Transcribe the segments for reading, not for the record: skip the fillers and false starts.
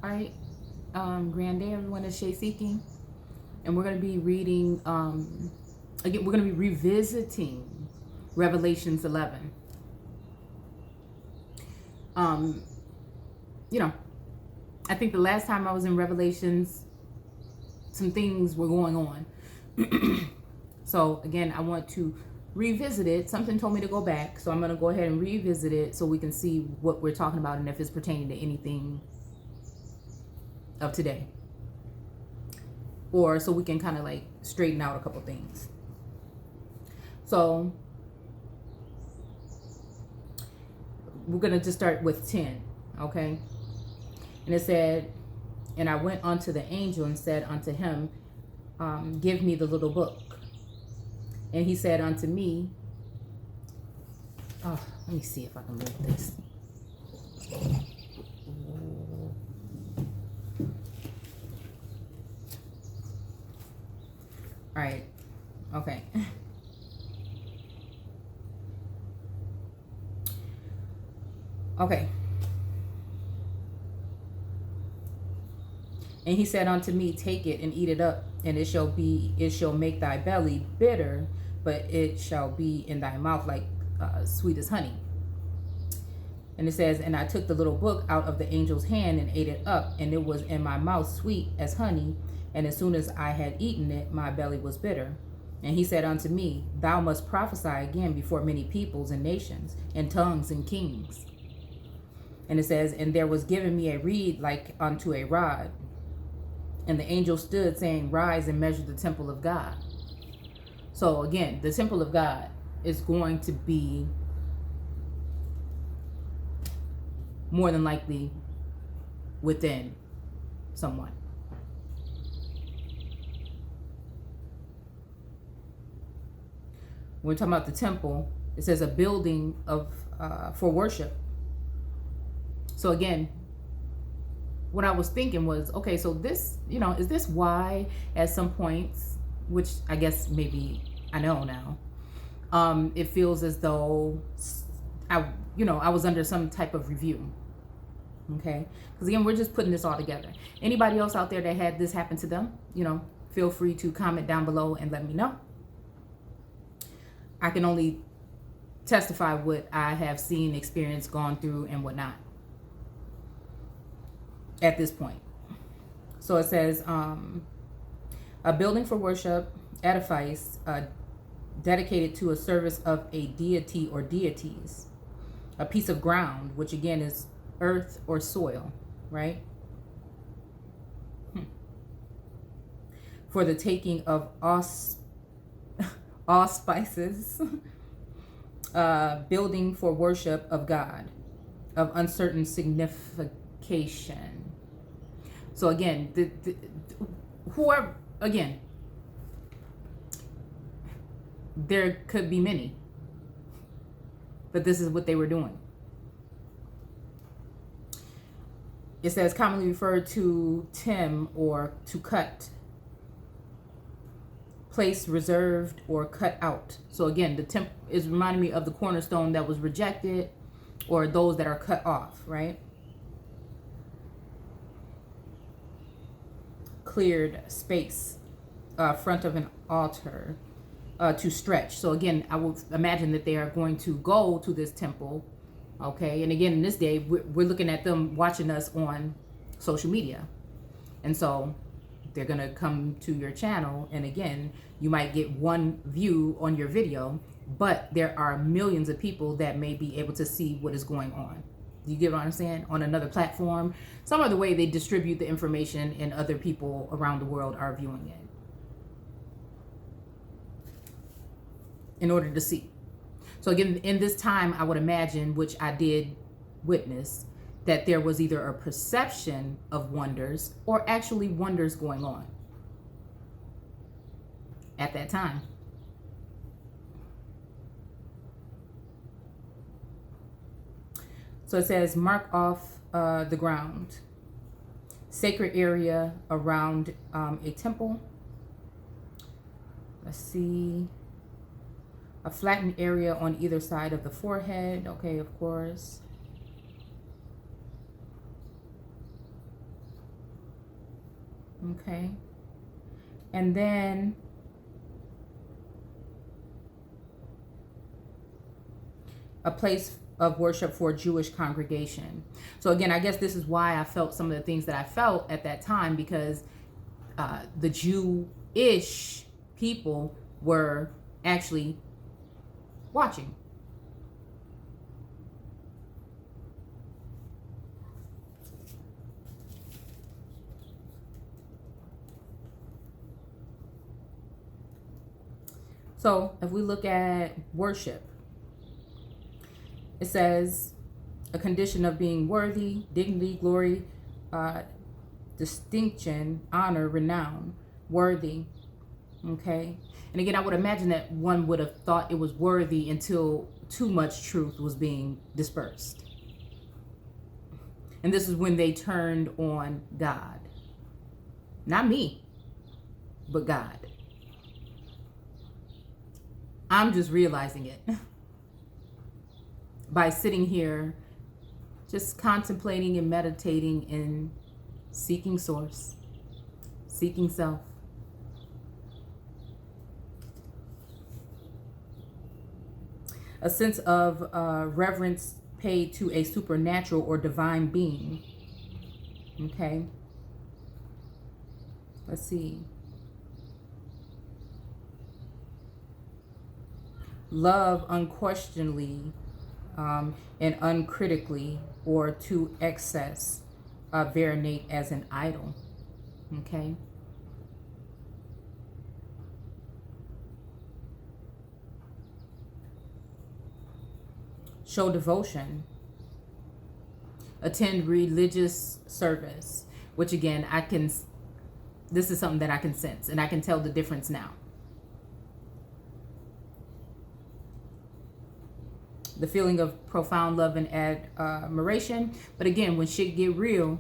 All right. Grand day, everyone. It's Shay Seeking, and we're going to be reading. Again, we're going to be revisiting Revelations 11. Um, you know, I think the last time I was in Revelations, some things were going on. So again, I want to revisit it. Something told me to go back, so I'm going to go ahead and revisit it so we can see what we're talking about and if it's pertaining to anything of today, or so we can kind of like straighten out a couple things. So we're going to just start with 10, okay? And it said, and I went unto the angel and said unto him, give me the little book. And he said unto me, oh, let me see if I can move this. All right. Okay. Okay. And he said unto me, take it and eat it up, and it shall make thy belly bitter, but it shall be in thy mouth like sweet as honey. And it says, and I took the little book out of the angel's hand and ate it up, and it was in my mouth sweet as honey. And as soon as I had eaten it, my belly was bitter. And he said unto me, thou must prophesy again before many peoples and nations, and tongues and kings. And it says, and there was given me a reed like unto a rod. And the angel stood, saying, rise and measure the temple of God. So again, the temple of God is going to be more than likely within someone. When we're talking about the temple, it says a building of for worship. So again, what I was thinking was, okay, so this, is this why at some points, which I guess maybe I know now, it feels as though I was under some type of review. Okay, because again, we're just putting this all together. Anybody else out there that had this happen to them, feel free to comment down below and let me know. I can only testify what I have seen, experienced, gone through, and whatnot at this point. So it says, a building for worship, edifice, dedicated to a service of a deity or deities, a piece of ground, which again is earth or soil, right? For the taking of auspices, building for worship of God, of uncertain signification. So again, whoever, again, there could be many, but this is what they were doing. It says commonly referred to Tim or to cut, place reserved or cut out. So again, the temp is reminding me of the cornerstone that was rejected, or those that are cut off, right? Cleared space, front of an altar, to stretch. So again, I would imagine that they are going to go to this temple. Okay, and again, in this day, we're looking at them watching us on social media. And so they're going to come to your channel. And again, you might get one view on your video, but there are millions of people that may be able to see what is going on. You get what I'm saying? On another platform, some other way they distribute the information and other people around the world are viewing it in order to see. So again, in this time, I would imagine, which I did witness, that there was either a perception of wonders or actually wonders going on at that time. So it says, mark off the ground, sacred area around a temple. Let's see. A flattened area on either side of the forehead. Okay, of course. Okay. And then a place of worship for a Jewish congregation. So again, I guess this is why I felt some of the things that I felt at that time, because the Jewish people were actually watching. So if we look at worship, it says a condition of being worthy, dignity, glory, distinction, honor, renown, worthy. Okay. And again, I would imagine that one would have thought it was worthy until too much truth was being dispersed. And this is when they turned on God. Not me, but God. I'm just realizing it by sitting here, just contemplating and meditating and seeking source, seeking self. A sense of reverence paid to a supernatural or divine being. Okay. Let's see. Love unquestionably and uncritically, or to excess, venerate as an idol. Okay. Show devotion. Attend religious service, which again, this is something that I can sense and I can tell the difference now. The feeling of profound love and admiration. But again, when shit get real,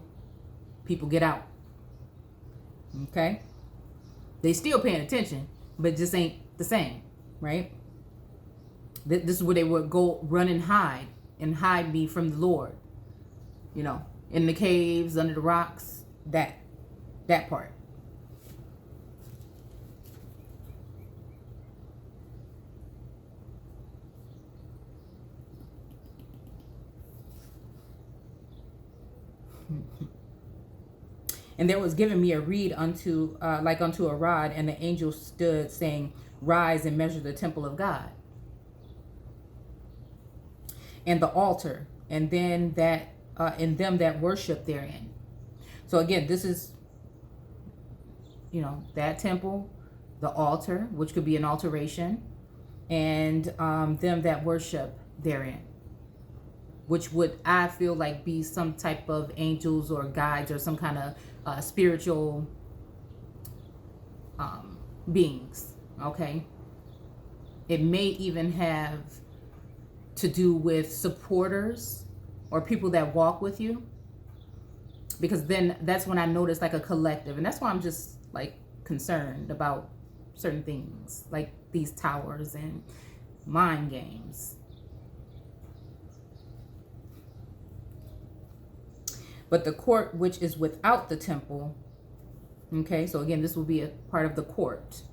people get out. Okay? They still paying attention, but just ain't the same, right? This is where they would go run and hide me from the Lord. You know, in the caves, under the rocks, that part. And there was given me a reed unto unto a rod, and the angel stood, saying, Rise and measure the temple of God, and the altar, and then that and them that worship therein. So again, this is, that temple, the altar, which could be an alteration, and them that worship therein, which would, I feel like, be some type of angels or guides or some kind of spiritual beings. Okay. It may even have to do with supporters or people that walk with you, because then that's when I notice like a collective, and that's why I'm just like concerned about certain things like these towers and mind games. But the court which is without the temple, okay, so again, this will be a part of the court.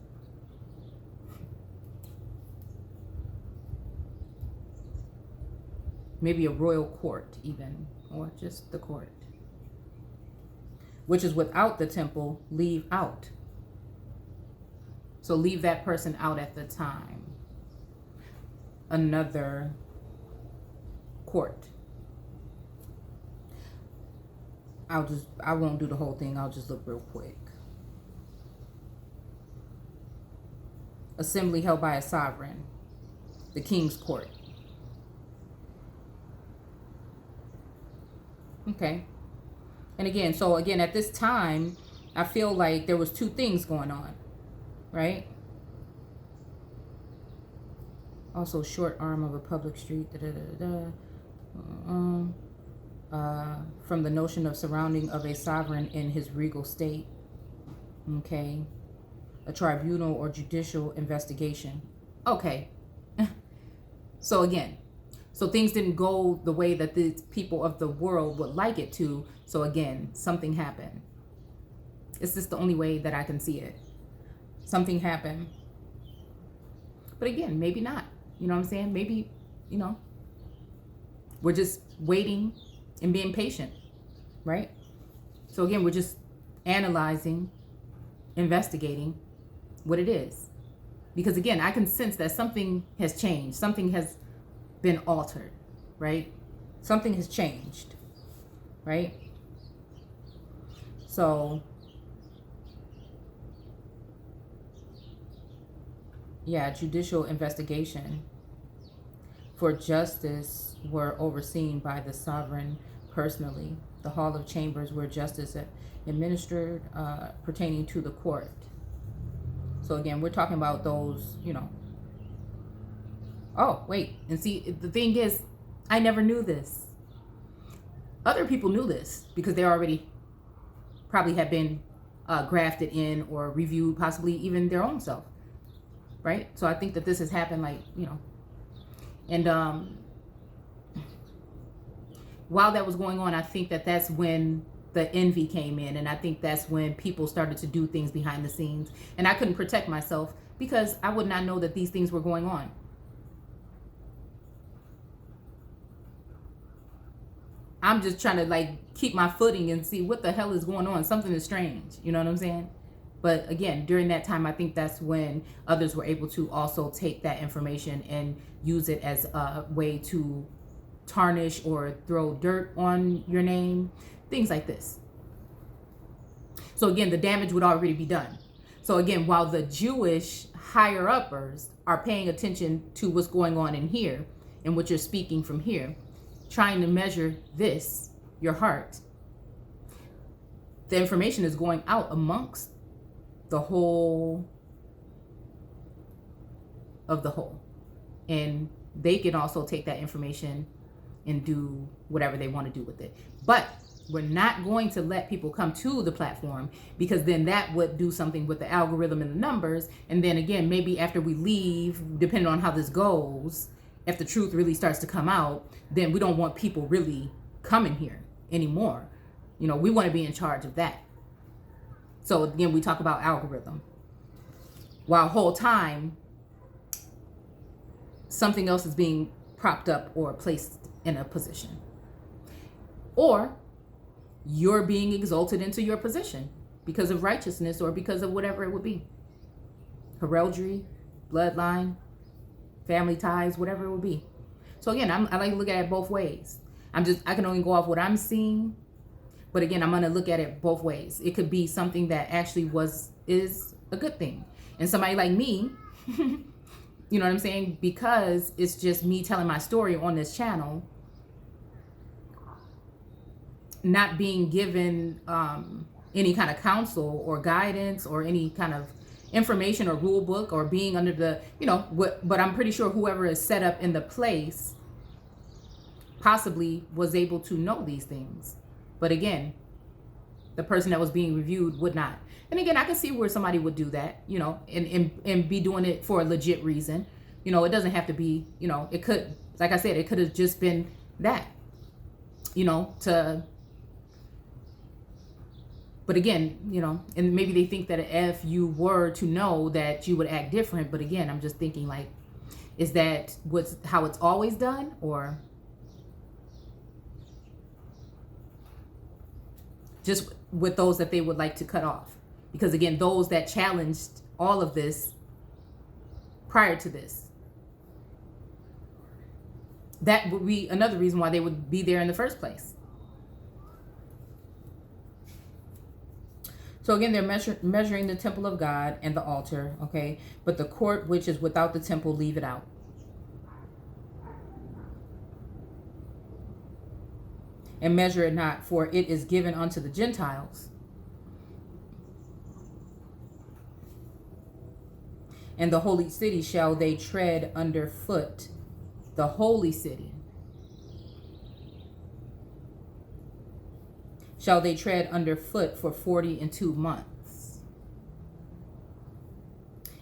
Maybe a royal court even, or just the court. Which is without the temple, leave out. So leave that person out at the time. Another court. I won't do the whole thing. I'll just look real quick. Assembly held by a sovereign. The king's court. Okay. And again, so again, at this time, I feel like there was two things going on, right? Also, short arm of a public street. From the notion of surrounding of a sovereign in his regal state. Okay. A tribunal or judicial investigation. Okay. So again, so things didn't go the way that the people of the world would like it to. So again, something happened. It's just the only way that I can see it. Something happened. But again, maybe not. You know what I'm saying? Maybe, you know, we're just waiting and being patient, right? So again, we're just analyzing, investigating what it is. Because again, I can sense that something has changed. Something has been altered, right? Something has changed, right? So, yeah, judicial investigation for justice were overseen by the sovereign personally. The Hall of Chambers where justice administered pertaining to the court. So again, we're talking about those, you know. Oh, wait. And see, the thing is, I never knew this. Other people knew this because they already probably have been grafted in or reviewed, possibly even their own self, right? So I think that this has happened, like, you know. And while that was going on, I think that that's when the envy came in, and I think that's when people started to do things behind the scenes, and I couldn't protect myself because I would not know that these things were going on. I'm just trying to like keep my footing and see what the hell is going on. Something is strange, you know what I'm saying? But again, during that time, I think that's when others were able to also take that information and use it as a way to tarnish or throw dirt on your name, things like this. So again, the damage would already be done. So again, while the Jewish higher uppers are paying attention to what's going on in here and what you're speaking from here, trying to measure this, your heart, the information is going out amongst the whole of the whole. And they can also take that information and do whatever they want to do with it. But we're not going to let people come to the platform, because then that would do something with the algorithm and the numbers. And then again, maybe after we leave, depending on how this goes, if the truth really starts to come out, then we don't want people really coming here anymore. You know, we want to be in charge of that. So again, we talk about algorithm. While whole time, something else is being propped up or placed in a position. Or you're being exalted into your position because of righteousness or because of whatever it would be. Heraldry, bloodline, family ties, whatever it would be. So again, I like to look at it both ways. I can only go off what I'm seeing, but again, I'm going to look at it both ways. It could be something that actually is a good thing. And somebody like me, you know what I'm saying? Because it's just me telling my story on this channel, not being given any kind of counsel or guidance or any kind of information or rule book, or being under the, you know, but I'm pretty sure whoever is set up in the place possibly was able to know these things. But again, the person that was being reviewed would not. And again, I can see where somebody would do that, you know, and be doing it for a legit reason. You know, it doesn't have to be, you know, it could, like I said, it could have just been that, you know, but again, you know, and maybe they think that if you were to know that you would act different. But again, I'm just thinking, like, is that how it's always done, or just with those that they would like to cut off? Because again, those that challenged all of this prior to this, that would be another reason why they would be there in the first place. So again, they're measuring the temple of God and the altar, okay? But the court which is without the temple, leave it out. And measure it not, for it is given unto the Gentiles. And the holy city shall they tread under foot. The holy city shall they tread under foot for 42 months.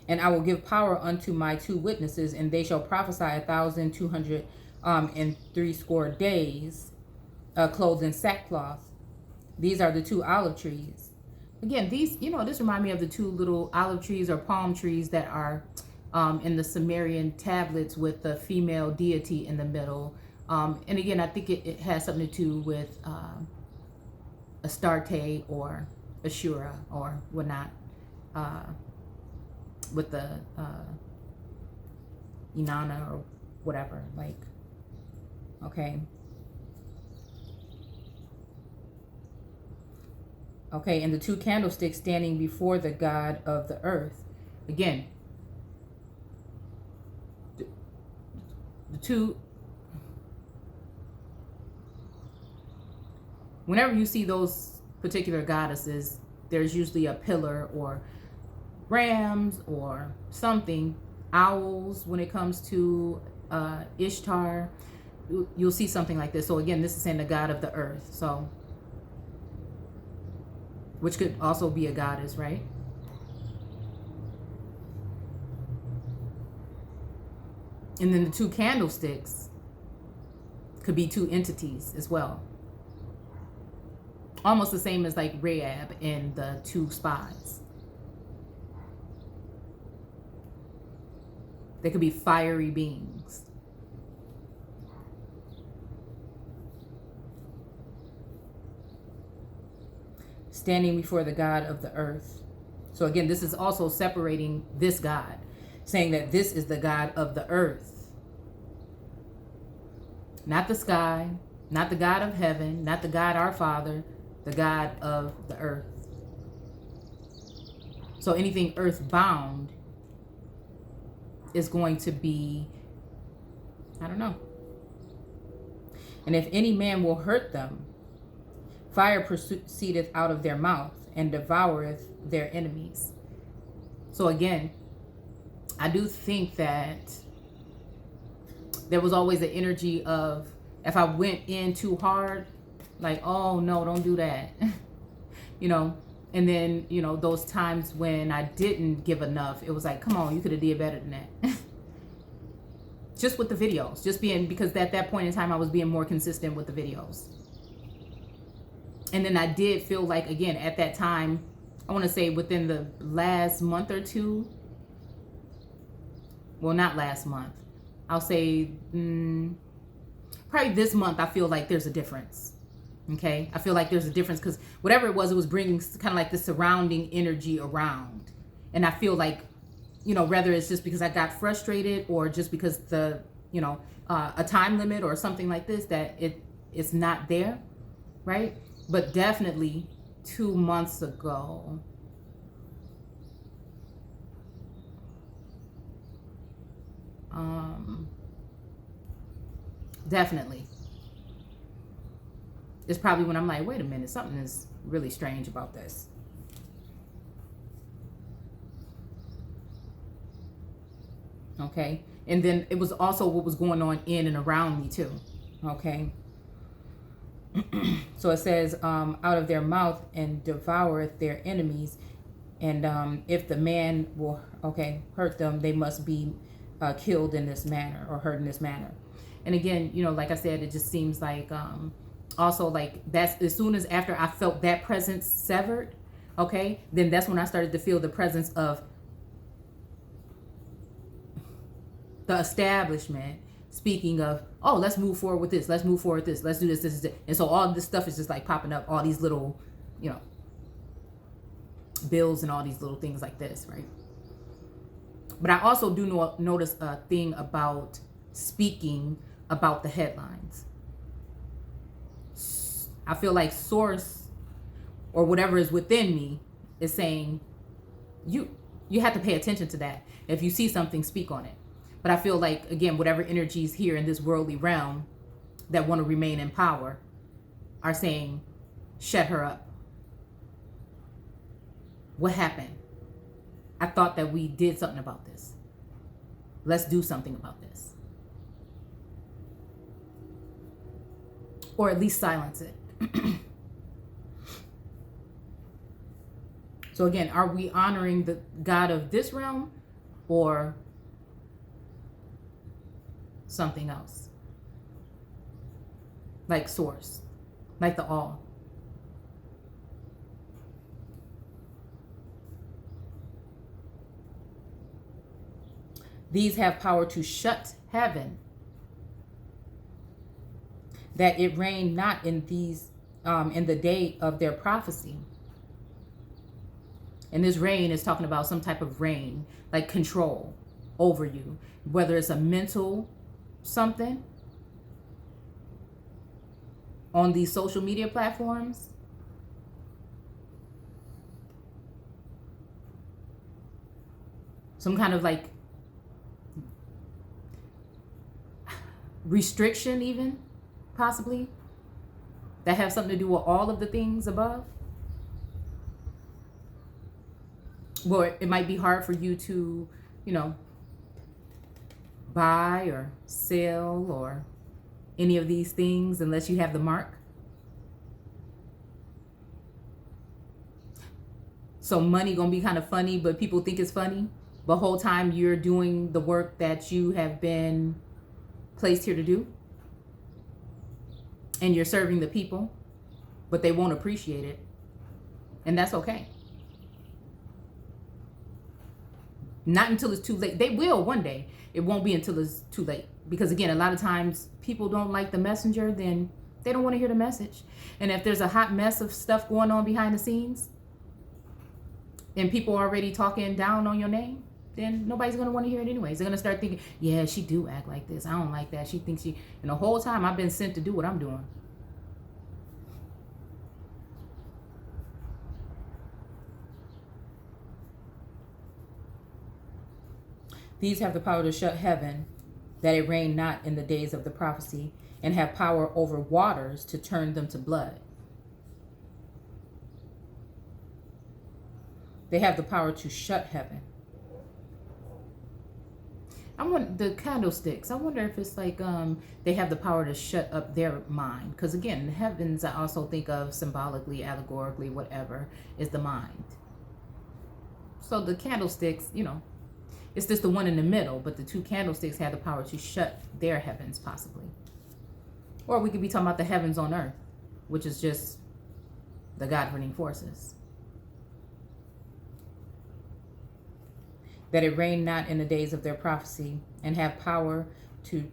And I will give power unto my 2 witnesses, and they shall prophesy 1,260 days, clothed in sackcloth. These are the 2 olive trees. Again, these, this remind me of the two little olive trees or palm trees that are in the Sumerian tablets with the female deity in the middle. And again, I think it has something to do with Astarte or Ashura or whatnot, with the Inanna or whatever, like, okay. Okay, and the two candlesticks standing before the God of the earth. Again, the two, whenever you see those particular goddesses, there's usually a pillar or rams or something, owls. When it comes to Ishtar, you'll see something like this. So again, this is saying the God of the earth. So, which could also be a goddess, right? And then the two candlesticks could be two entities as well. Almost the same as like Rahab and the two spies. They could be fiery beings. Standing before the God of the earth. So again, this is also separating this God, saying that this is the God of the earth. Not the sky, not the God of heaven, not the God our Father, the God of the earth. So anything earthbound is going to be, I don't know. And if any man will hurt them, fire proceedeth out of their mouth and devoureth their enemies. So again, I do think that there was always an energy of, if I went in too hard, like, oh no, don't do that. And then, those times when I didn't give enough, it was like, come on, you could have did better than that. Just with the videos, because at that point in time, I was being more consistent with the videos. And then I did feel like, again, at that time, I want to say within the last month or two, well, not last month, I'll say probably this month, I feel like there's a difference. Okay, I feel like there's a difference because whatever it was bringing kind of like the surrounding energy around. And I feel like, whether it's just because I got frustrated or just because a time limit or something like this, that it's not there, right? But definitely 2 months ago, definitely. It's probably when I'm like, wait a minute, something is really strange about this. Okay. And then it was also what was going on in and around me too. Okay. So it says, out of their mouth and devoureth their enemies. And if the man will, hurt them, they must be killed in this manner or hurt in this manner. And again, like I said, it just seems like, also like that's as soon as after I felt that presence severed, then that's when I started to feel the presence of the establishment speaking of, oh, let's move forward with this, let's move forward with this, let's do this. And so all this stuff is just like popping up, all these little, bills and all these little things like this, right? But I also do notice a thing about speaking about the headlines. I feel like source or whatever is within me is saying you have to pay attention to that. If you see something, speak on it. But I feel like, again, whatever energies here in this worldly realm that want to remain in power are saying, shut her up. What happened? I thought that we did something about this. Let's do something about this. Or at least silence it. So again, are we honoring the God of this realm or something else? Like source, like the all. These have power to shut heaven, that it rain not in these in the day of their prophecy. And this rain is talking about some type of rain, like control over you, whether it's a mental something on these social media platforms, some kind of like restriction, even possibly, that have something to do with all of the things above. Or it might be hard for you to, buy or sell or any of these things unless you have the mark. So money gonna be kind of funny, but people think it's funny. The whole time you're doing the work that you have been placed here to do. And you're serving the people, but they won't appreciate it. And that's okay. Not until it's too late. They will one day. It won't be until it's too late. Because again, a lot of times people don't like the messenger, then they don't want to hear the message. And if there's a hot mess of stuff going on behind the scenes and people already talking down on your name, then nobody's going to want to hear it anyways. They're going to start thinking, yeah, she do act like this. I don't like that. She thinks she... And the whole time I've been sent to do what I'm doing. These have the power to shut heaven, that it rain not in the days of the prophecy, and have power over waters to turn them to blood. They have the power to shut heaven. I want the candlesticks. I wonder if it's like they have the power to shut up their mind. Because again, the heavens, I also think of symbolically, allegorically, whatever, is the mind. So the candlesticks, it's just the one in the middle, but the two candlesticks have the power to shut their heavens, possibly. Or we could be talking about the heavens on earth, which is just the governing forces. That it rain not in the days of their prophecy, and have power to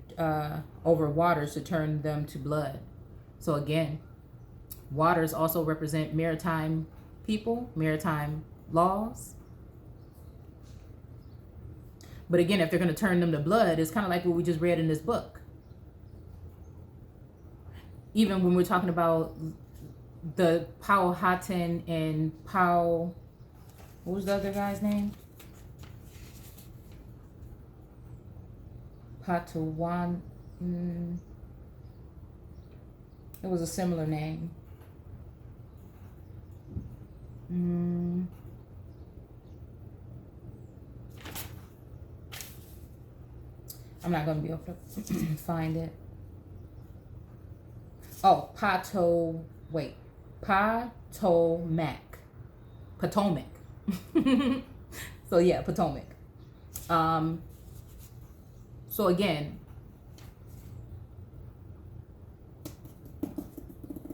over waters to turn them to blood. So again, waters also represent maritime people, maritime laws. But again, if they're going to turn them to blood, it's kind of like what we just read in this book. Even when we're talking about the Powhatan and what was the other guy's name? Patawan. It was a similar name. I'm not going to be able to find it. Oh, Potomac. So yeah, Potomac. So again,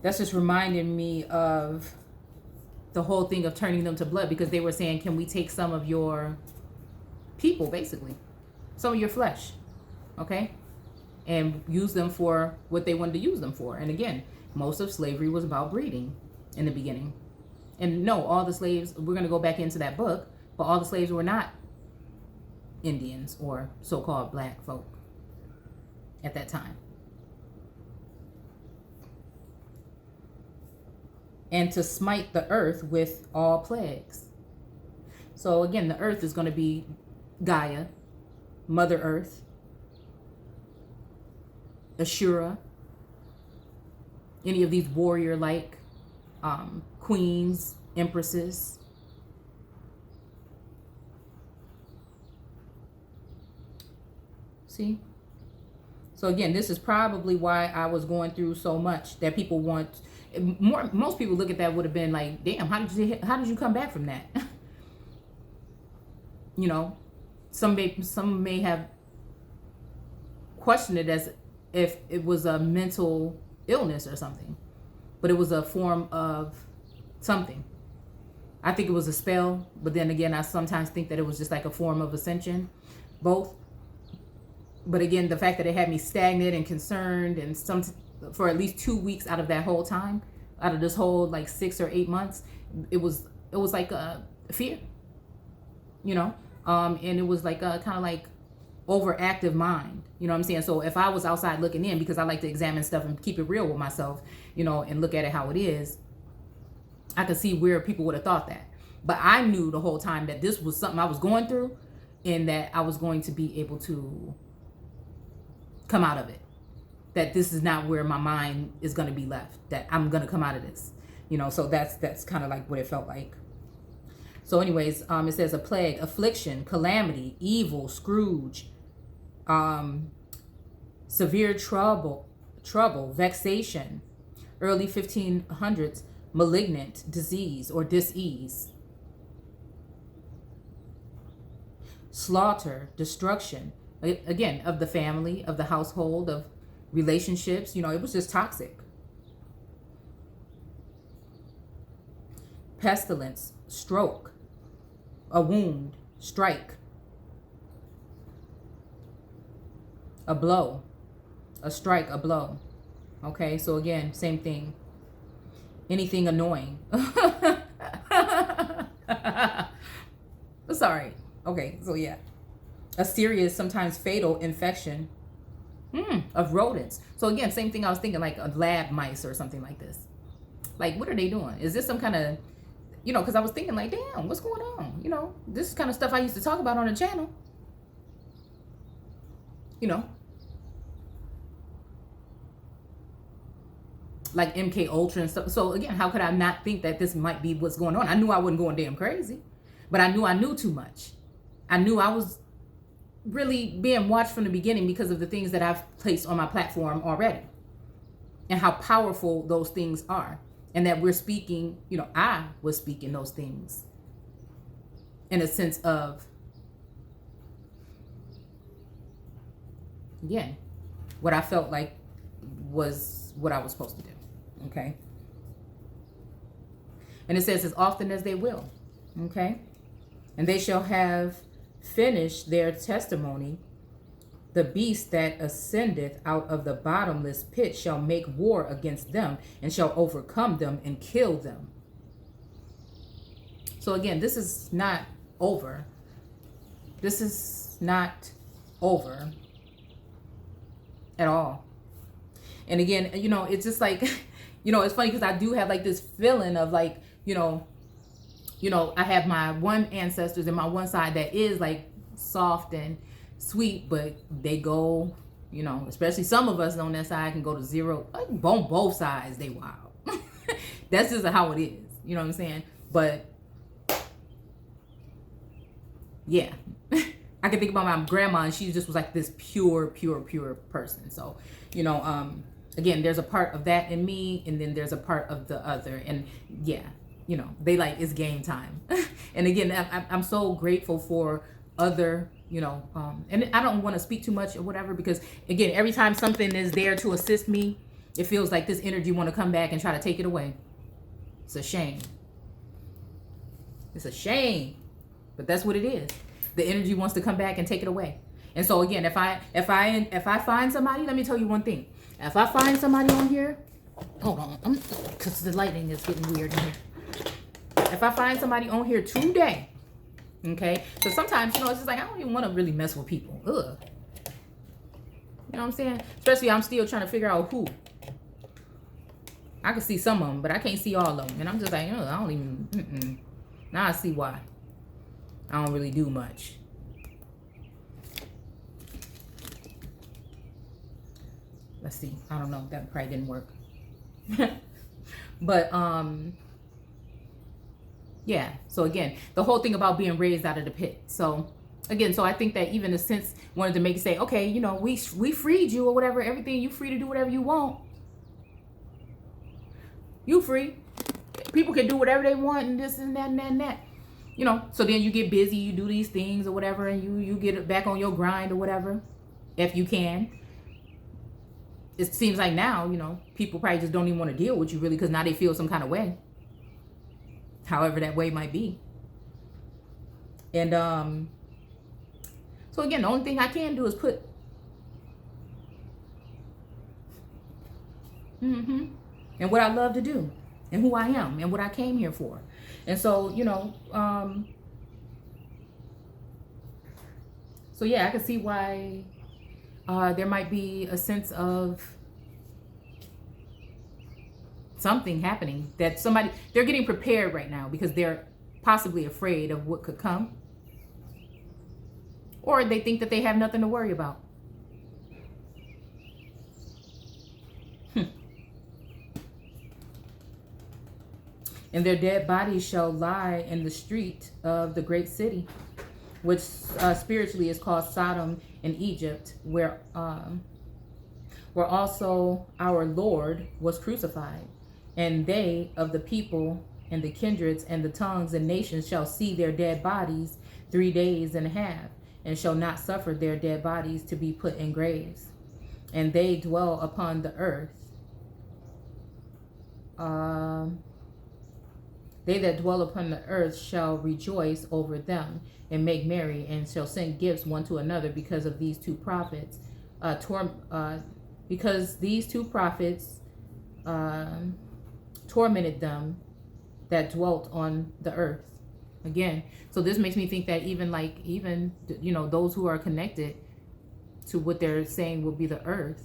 that's just reminding me of the whole thing of turning them to blood, because they were saying, can we take some of your people, basically, some of your flesh, okay, and use them for what they wanted to use them for. And again, most of slavery was about breeding in the beginning. And no, all the slaves, we're going to go back into that book, but all the slaves were not Indians or so-called black folk at that time. And to smite the earth with all plagues. So again, the earth is going to be Gaia, Mother Earth, Ashura, any of these warrior-like queens, empresses. See? So again, this is probably why I was going through so much, that people want more. Most people look at that would have been like, damn, how did you come back from that? Some may have questioned it as if it was a mental illness or something, but it was a form of something. I think it was a spell, but then again, I sometimes think that it was just like a form of ascension, both. But again, the fact that it had me stagnant and concerned, and for at least 2 weeks out of that whole time, out of this whole like 6 or 8 months, it was like a fear, you know, and it was like a kind of like overactive mind, you know what I'm saying? So if I was outside looking in, because I like to examine stuff and keep it real with myself, you know, and look at it how it is, I could see where people would have thought that. But I knew the whole time that this was something I was going through, and that I was going to be able to come out of it. That this is not where my mind is going to be left. That I'm going to come out of this, you know. So that's kind of like what it felt like. So anyways, it says a plague, affliction, calamity, evil, Scrooge, severe trouble, vexation, early 1500s, malignant disease or dis-ease, slaughter, destruction, again, of the family, of the household, of relationships. You know, it was just toxic. Pestilence, stroke, a wound, strike, a blow, a strike, a blow. Okay, so again, same thing. Anything annoying. Sorry. Okay, so yeah. A serious, sometimes fatal infection of rodents. So again, same thing I was thinking, like a lab mice or something like this. Like, what are they doing? Is this some kind of, you know, because I was thinking like, damn, what's going on? You know, this is kind of stuff I used to talk about on the channel. You know, like MK Ultra and stuff. So again, how could I not think that this might be what's going on? I knew I wasn't going damn crazy, but I knew too much. I knew I was really being watched from the beginning because of the things that I've placed on my platform already, and how powerful those things are, and that we're speaking, you know, I was speaking those things in a sense of, again, what I felt like was what I was supposed to do. Okay. And it says, as often as they will. Okay. And they shall have finished their testimony. The beast that ascendeth out of the bottomless pit shall make war against them, and shall overcome them and kill them. So again, this is not over. This is not over at all. And again, you know, it's just like, you know, it's funny because I do have like this feeling of like, you know, I have my one ancestors in my one side that is like soft and sweet, but they go, you know, especially some of us on that side can go to zero. Like on both sides, they wild. That's just how it is. You know what I'm saying? But yeah, I can think about my grandma, and she just was like this pure person. So, you know, again, there's a part of that in me, and then there's a part of the other. And yeah, you know, they like, it's game time. And again, I'm so grateful for other, you know, and I don't want to speak too much or whatever, because again, every time something is there to assist me, it feels like this energy want to come back and try to take it away. It's a shame. It's a shame, but that's what it is. The energy wants to come back and take it away. And so again, if I find somebody, let me tell you one thing. If I find somebody on here, hold on, because the lighting is getting weird in here. If I find somebody on here today, okay, so sometimes, you know, it's just like, I don't even want to really mess with people. Ugh. You know what I'm saying? Especially, I'm still trying to figure out who. I can see some of them, but I can't see all of them. And I'm just like, I don't even, Now I see why. I don't really do much. Let's see. I don't know. That probably didn't work. But, yeah. So again, the whole thing about being raised out of the pit. So again, so I think that even the sense wanted to make it say, okay, you know, we freed you or whatever, everything, you free to do whatever you want. You free. People can do whatever they want and this and that and that and that. You know, so then you get busy, you do these things or whatever, and you get it back on your grind or whatever, if you can. It seems like now, you know, people probably just don't even want to deal with you really, because now they feel some kind of way. However that way might be. And so again, the only thing I can do is put And what I love to do, and who I am, and what I came here for. And so, so yeah, I can see why there might be a sense of something happening, that they're getting prepared right now because they're possibly afraid of what could come, or they think that they have nothing to worry about. And their dead bodies shall lie in the street of the great city, which spiritually is called Sodom and Egypt, where also our Lord was crucified. And they of the people and the kindreds and the tongues and nations shall see their dead bodies 3 days and a half, and shall not suffer their dead bodies to be put in graves. And they dwell upon the earth. They that dwell upon the earth shall rejoice over them and make merry, and shall send gifts one to another because of these two prophets. Because these two prophets tormented them that dwelt on the earth. Again, so this makes me think that even those who are connected to what they're saying will be the earth.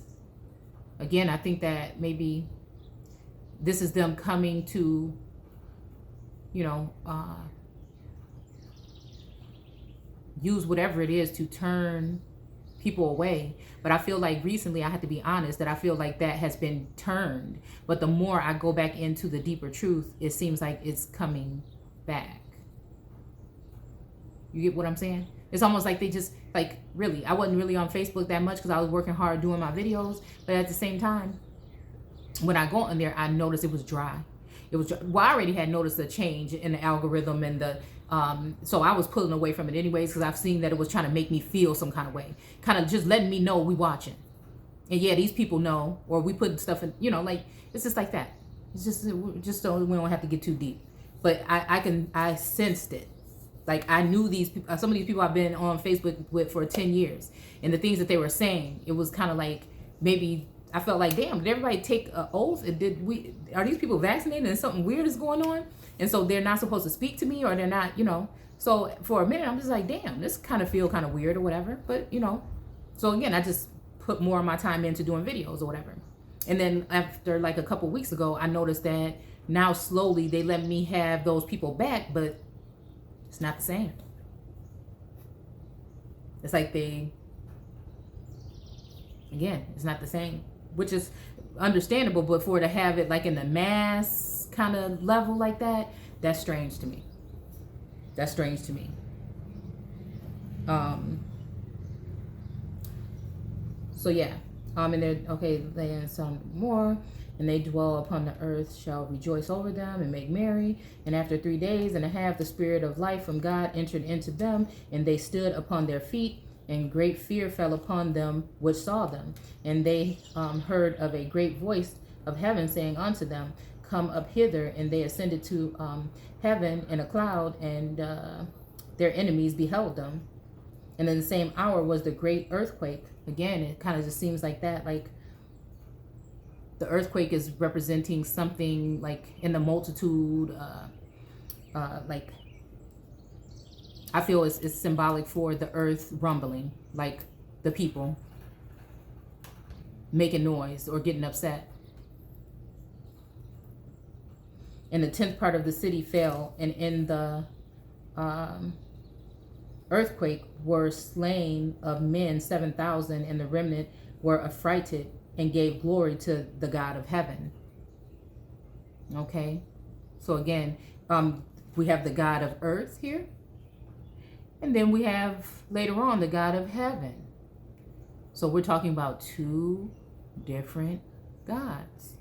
Again, I think that maybe this is them coming to use whatever it is to turn people away. But I feel like recently, I have to be honest, that I feel like that has been turned. But the more I go back into the deeper truth, it seems like it's coming back. You get what I'm saying? It's almost like they just, really, I wasn't really on Facebook that much because I was working hard doing my videos. But at the same time, when I go on there, I noticed it was dry. I already had noticed a change in the algorithm and so I was pulling away from it anyways, because I've seen that it was trying to make me feel some kind of way, kind of just letting me know we watching. And yeah, these people know, or we put stuff in, it's just like that. It's just so we don't have to get too deep. But I sensed it. Like, I knew some of these people I've been on Facebook with for 10 years, and the things that they were saying, it was kind of like, maybe I felt like, damn, did everybody take an oath? Are these people vaccinated and something weird is going on? And so they're not supposed to speak to me, or they're not, So for a minute, I'm just like, damn, this kind of feel kind of weird or whatever. But, so again, I just put more of my time into doing videos or whatever. And then after like a couple weeks ago, I noticed that now slowly they let me have those people back, but it's not the same. It's like it's not the same, which is understandable, but for to have it like in the mass kind of level like that, that's strange to me. So yeah, and then some more, and they dwell upon the earth shall rejoice over them and make merry. And after 3 days and a half, the spirit of life from God entered into them, and they stood upon their feet, and great fear fell upon them which saw them. And they heard of a great voice of heaven saying unto them, Come up hither. And they ascended to heaven in a cloud, and their enemies beheld them. And in the same hour was the great earthquake. Again, it kind of just seems like that, like the earthquake is representing something like in the multitude, like I feel it's symbolic for the earth rumbling, like the people making noise or getting upset. And the 10th part of the city fell, and in the earthquake were slain of men 7,000, and the remnant were affrighted and gave glory to the God of heaven. Okay, so again, we have the God of earth here, and then we have later on the God of heaven. So we're talking about two different gods.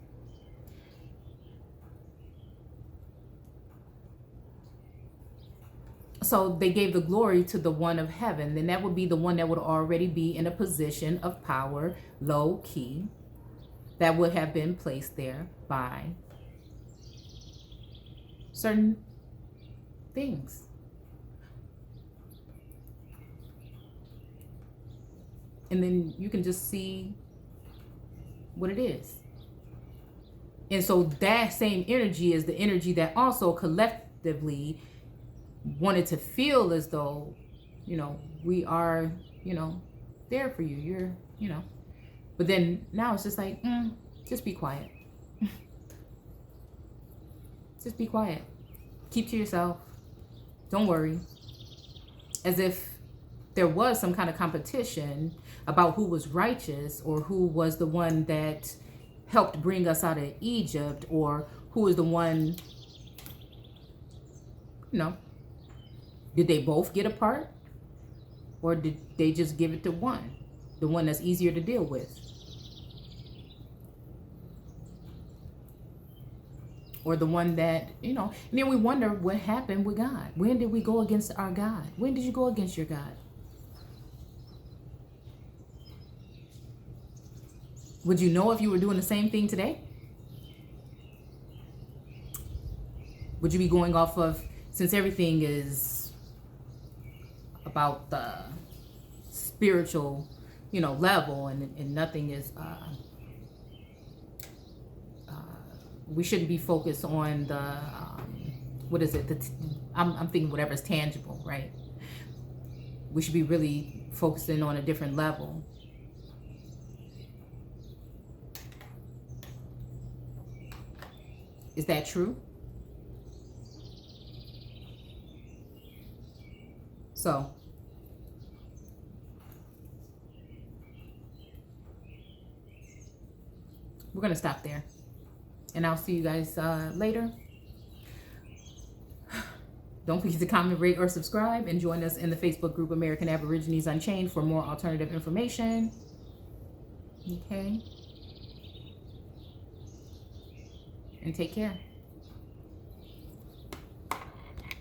So they gave the glory to the one of heaven. Then that would be the one that would already be in a position of power, low key, that would have been placed there by certain things. And then you can just see what it is. And so that same energy is the energy that also collectively wanted to feel as though, we are, there for you. You're. But then now it's just like, just be quiet. Just be quiet. Keep to yourself. Don't worry. As if there was some kind of competition about who was righteous, or who was the one that helped bring us out of Egypt, or who was the one, did they both get a part? Or did they just give it to one? The one that's easier to deal with? Or the one that, and then we wonder what happened with God. When did we go against our God? When did you go against your God? Would you know if you were doing the same thing today? Would you be going off of, since everything is about the spiritual, level, and nothing is, we shouldn't be focused on the, what is it? I'm thinking whatever's tangible, right? We should be really focusing on a different level. Is that true? So, we're going to stop there. And I'll see you guys later. Don't forget to comment, rate, or subscribe. And join us in the Facebook group American Aborigines Unchained for more alternative information. Okay. And take care.